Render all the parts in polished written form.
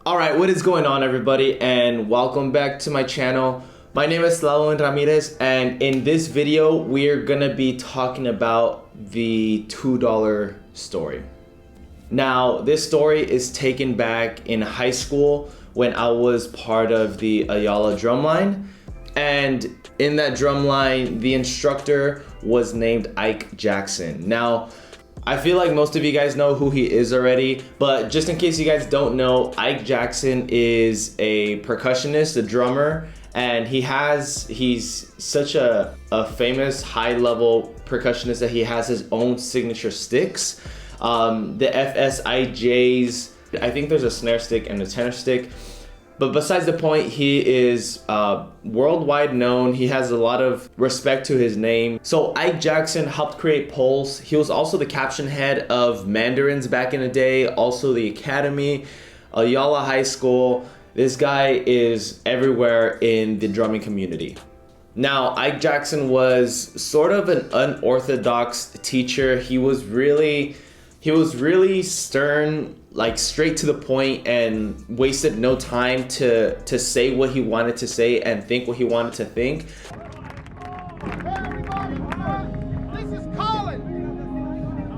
Alright, what is going on everybody, and welcome back to my channel. My name is Tlalollin Ramirez, and in this video we're gonna be talking about the $2 story. Now, this story is taken back in high school when I was part of the Ayala drumline, and in that drumline the instructor was named Ike Jackson. Now, I feel like most of you guys know who he is already, but just in case you guys don't know, Ike Jackson is a percussionist, a drummer, and he's such a famous high-level percussionist that he has his own signature sticks. The FSIJs, I think there's a snare stick and a tenor stick. But besides the point, he is worldwide known. He has a lot of respect to his name. So Ike Jackson helped create polls. He was also the caption head of Mandarins back in the day, also the Academy, Ayala High School. This guy is everywhere in the drumming community. Now, Ike Jackson was sort of an unorthodox teacher. He was really stern, like straight to the point, and wasted no time to say what he wanted to say and think what he wanted to think. Hey everybody, this is Colin.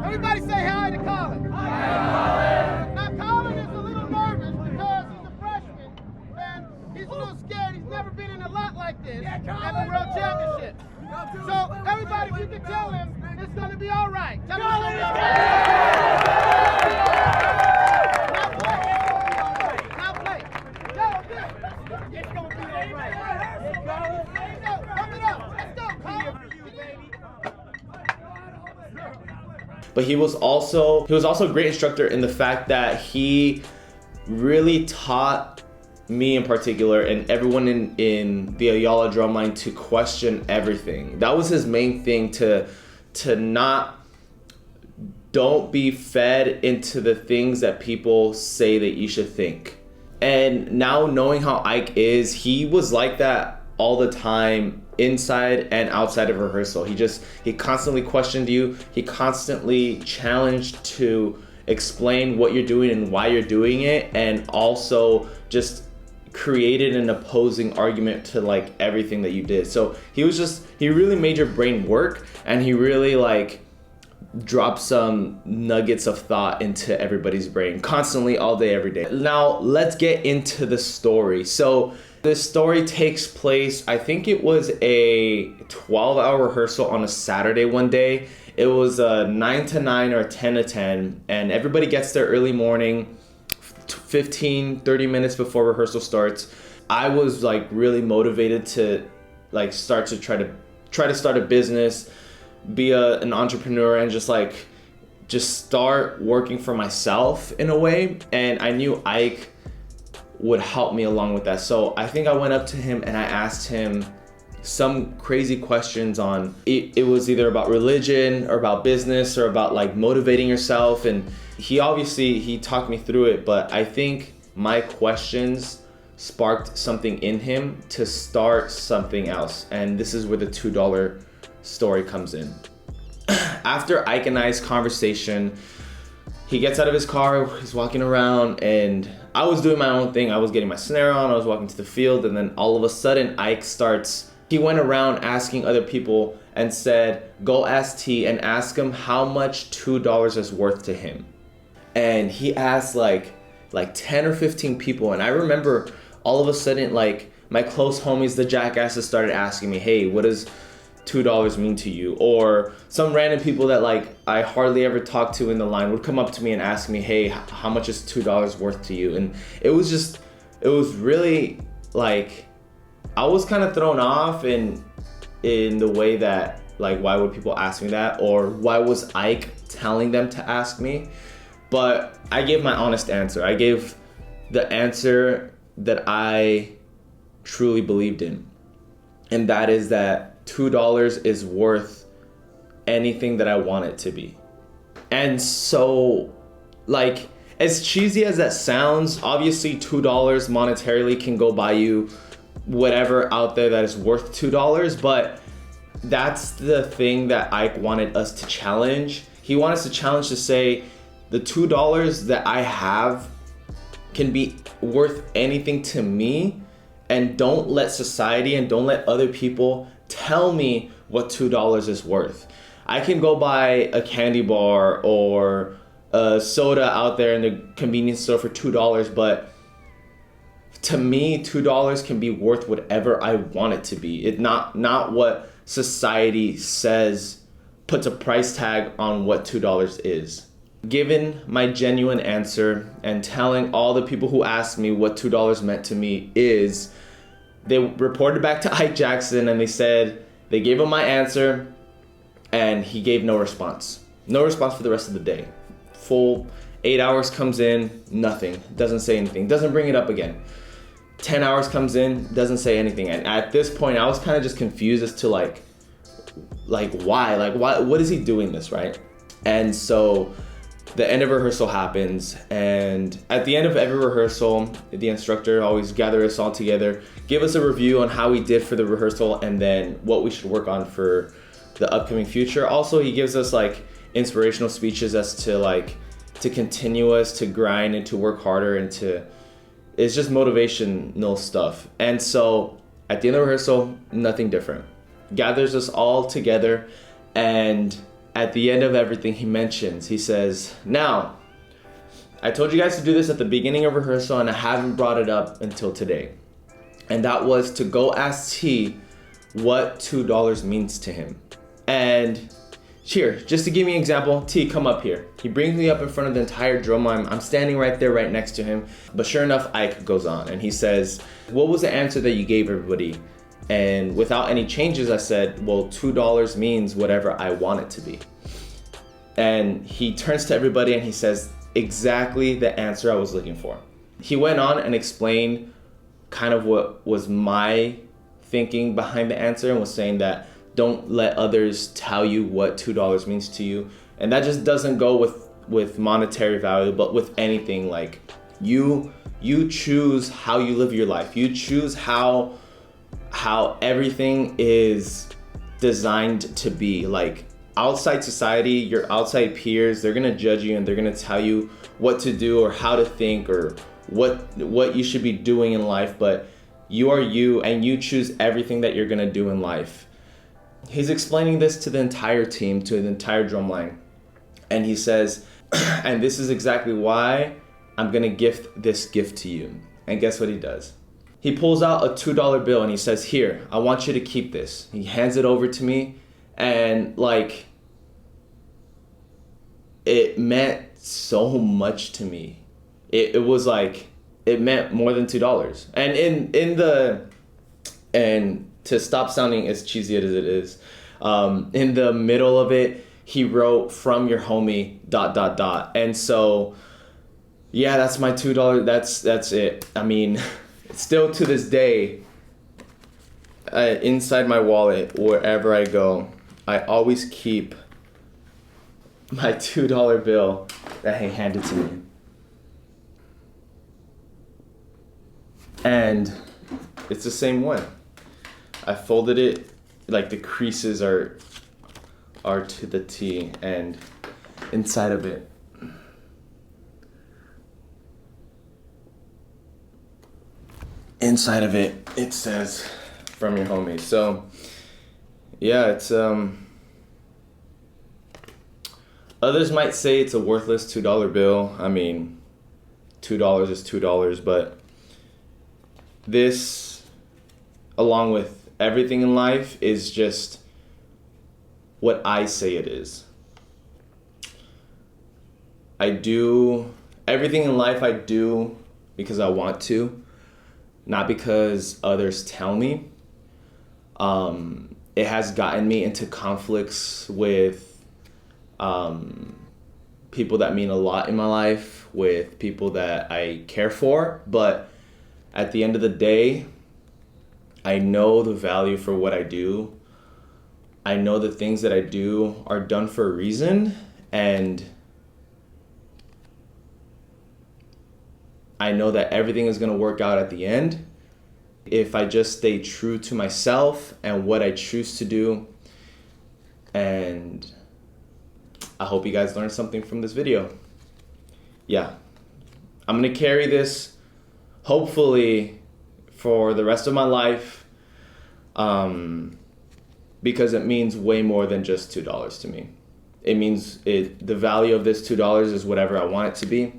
Everybody say hi to Colin. Hi, Colin. Now Colin is a little nervous because he's a freshman and he's a little scared. He's never been in a lot like this at the World Championship. So everybody, if you can tell him, it's going to be all right. Tell him it's going to be all right. But he was also a great instructor in the fact that he really taught me in particular and everyone in the Ayala drumline to question everything. That was his main thing, don't be fed into the things that people say that you should think. And now knowing how Ike is, he was like that all the time, inside and outside of rehearsal. He constantly questioned you. He constantly challenged to explain what you're doing and why you're doing it, and also just created an opposing argument to like everything that you did. So he really made your brain work, and he really like dropped some nuggets of thought into everybody's brain constantly, all day, every day. Now let's get into the story. So this story takes place, I think it was a 12-hour rehearsal on a Saturday one day. It was a 9 to 9 or 10 to 10, and everybody gets there early morning, 15-30 minutes before rehearsal starts. I was like really motivated to like try to start a business, be an entrepreneur, and just start working for myself in a way. And I knew Ike would help me along with that. So I think I went up to him and I asked him some crazy questions on it was either about religion or about business or about like motivating yourself, and he talked me through it. But I think my questions sparked something in him to start something else, and this is where the $2 story comes in. After Ike and I's conversation, he gets out of his car, he's walking around, and I was doing my own thing. I was getting my snare on, I was walking to the field, and then all of a sudden Ike he went around asking other people and said, go ask T and ask him how much $2 is worth to him. And he asked like 10 or 15 people, and I remember all of a sudden like my close homies, the jackasses, started asking me, hey, what does $2 mean to you? Or some random people that like I hardly ever talked to in the line would come up to me and ask me, hey, how much is $2 worth to you? And it was really like, I was kind of thrown off in the way that like, why would people ask me that, or why was Ike telling them to ask me? But I gave my honest answer. I gave the answer that I truly believed in, and that is that $2 is worth anything that I want it to be. And so, like, as cheesy as that sounds, obviously $2 monetarily can go buy you whatever out there that is worth $2, but that's the thing that Ike wanted us to challenge. He wanted us to challenge to say, the $2 that I have can be worth anything to me, and don't let society and don't let other people tell me what $2 is worth. I can go buy a candy bar or a soda out there in the convenience store for $2, but to me, $2 can be worth whatever I want it to be. It not what society says puts a price tag on what $2 is. Given my genuine answer and telling all the people who asked me what $2 meant to me is, they reported back to Ike Jackson and they said they gave him my answer and he gave no response. No response for the rest of the day. Full 8 hours comes in, nothing. Doesn't say anything. Doesn't bring it up again. 10 hours comes in, doesn't say anything. And at this point, I was kind of just confused as to like why? Like, why? What is he doing this, right? And so the end of rehearsal happens, and at the end of every rehearsal, the instructor always gather us all together, give us a review on how we did for the rehearsal, and then what we should work on for the upcoming future. Also, he gives us like inspirational speeches as to like to continue us to grind and to work harder, and to, it's just motivational stuff. And so at the end of rehearsal, nothing different. Gathers us all together, and at the end of everything, he says, now, I told you guys to do this at the beginning of rehearsal and I haven't brought it up until today. And that was to go ask T what $2 means to him. And here, just to give me an example, T, come up here. He brings me up in front of the entire drum. I'm standing right there, right next to him. But sure enough, Ike goes on and he says, what was the answer that you gave everybody? And without any changes, I said, well, $2 means whatever I want it to be. And he turns to everybody and he says, exactly the answer I was looking for. He went on and explained kind of what was my thinking behind the answer, and was saying that don't let others tell you what $2 means to you. And that just doesn't go with monetary value, but with anything. Like you choose how you live your life. You choose how everything is designed to be. Like outside society, your outside peers, they're gonna judge you and they're gonna tell you what to do or how to think or what you should be doing in life, but you are you and you choose everything that you're gonna do in life. He's explaining this to the entire team, to the entire drumline, and he says, and this is exactly why I'm gonna gift this gift to you. And guess what he does? He pulls out a $2 bill and he says, here, I want you to keep this. He hands it over to me, and like, it meant so much to me. It was like, it meant more than $2. And to stop sounding as cheesy as it is, in the middle of it, he wrote, from your homie, ... And so, yeah, that's my $2. That's it. I mean, still to this day, inside my wallet, wherever I go, I always keep my $2 bill that he handed to me. And it's the same one. I folded it, like the creases are to the T, and inside of it, it says, from your homie. So yeah, it's others might say it's a worthless $2 bill. I mean, $2 is $2, but this, along with everything in life, is just what I say it is. I do everything in life I do because I want to, not because others tell me. It has gotten me into conflicts with people that mean a lot in my life, with people that I care for, but at the end of the day, I know the value for what I do. I know the things that I do are done for a reason, and I know that everything is going to work out at the end if I just stay true to myself and what I choose to do. And I hope you guys learned something from this video. Yeah, I'm gonna carry this hopefully for the rest of my life, because it means way more than just $2 to me. It means the value of this $2 is whatever I want it to be,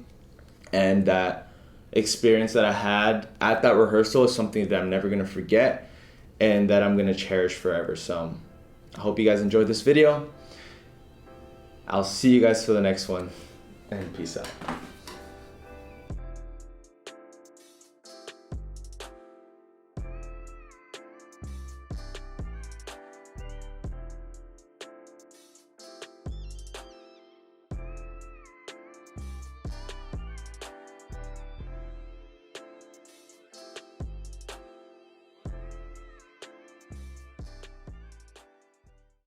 and that experience that I had at that rehearsal is something that I'm never gonna forget and that I'm gonna cherish forever. So I hope you guys enjoyed this video. I'll see you guys for the next one, and peace out.